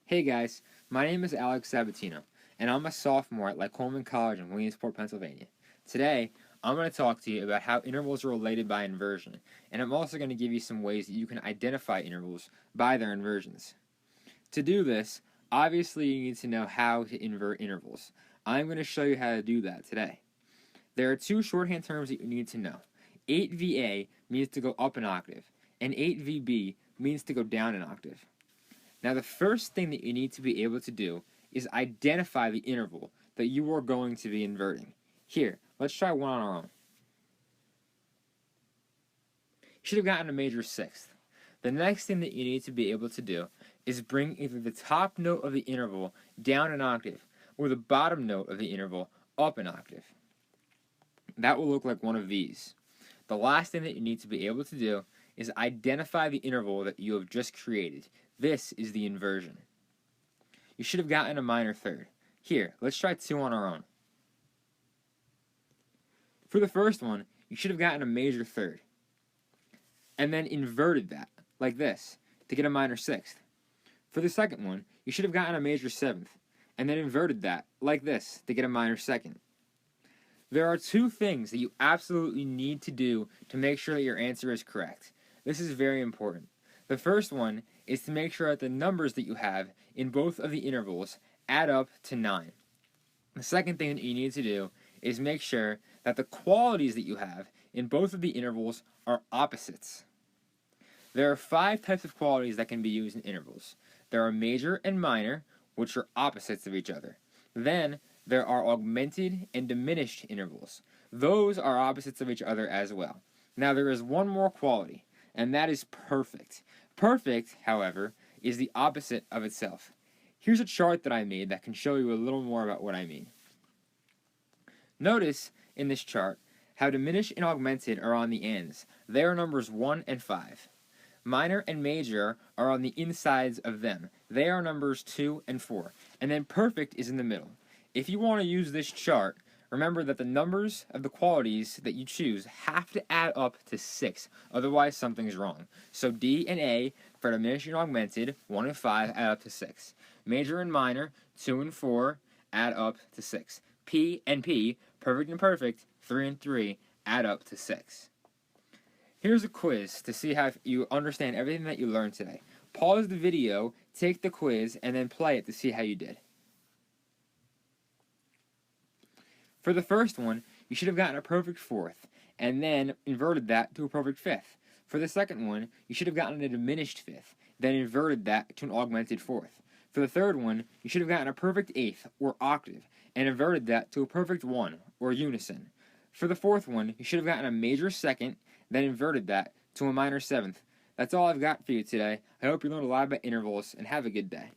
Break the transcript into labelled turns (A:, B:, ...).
A: Hey guys, my name is Alex Sabatino, and I'm a sophomore at Coleman College in Williamsport, Pennsylvania. Today, I'm going to talk to you about how intervals are related by inversion, and I'm also going to give you some ways that you can identify intervals by their inversions. To do this, obviously you need to know how to invert intervals. I'm going to show you how to do that today. There are two shorthand terms that you need to know. 8VA means to go up an octave, and 8VB means to go down an octave. Now, the first thing that you need to be able to do is identify the interval that you are going to be inverting. Here, let's try one on our own. You should have gotten a major sixth. The next thing that you need to be able to do is bring either the top note of the interval down an octave or the bottom note of the interval up an octave. That will look like one of these. The last thing that you need to be able to do is identify the interval that you have just created. This is the inversion. You should have gotten a minor third. Here, let's try two on our own. For the first one, you should have gotten a major third, and then inverted that, like this, to get a minor sixth. For the second one, you should have gotten a major seventh, and then inverted that, like this, to get a minor second. There are two things that you absolutely need to do to make sure that your answer is correct. This is very important. The first one is to make sure that the numbers that you have in both of the intervals add up to 9. The second thing that you need to do is make sure that the qualities that you have in both of the intervals are opposites. There are 5 types of qualities that can be used in intervals. There are major and minor, which are opposites of each other. Then there are augmented and diminished intervals. Those are opposites of each other as well. Now there is one more quality, and that is perfect. Perfect, however, is the opposite of itself. Here's a chart that I made that can show you a little more about what I mean. Notice in this chart how diminished and augmented are on the ends. They are numbers 1 and 5. Minor and major are on the insides of them. They are numbers 2 and 4. And then perfect is in the middle. If you want to use this chart, remember that the numbers of the qualities that you choose have to add up to 6, otherwise something's wrong. So D and A for diminished and augmented, 1 and 5 add up to 6. Major and minor, 2 and 4 add up to 6. P and P, perfect and perfect, 3 and 3 add up to 6. Here's a quiz to see how you understand everything that you learned today. Pause the video, take the quiz, and then play it to see how you did. For the first one, you should have gotten a perfect fourth, and then inverted that to a perfect fifth. For the second one, you should have gotten a diminished fifth, then inverted that to an augmented fourth. For the third one, you should have gotten a perfect eighth, or octave, and inverted that to a perfect one, or unison. For the fourth one, you should have gotten a major second, then inverted that to a minor seventh. That's all I've got for you today. I hope you learned a lot about intervals, and have a good day.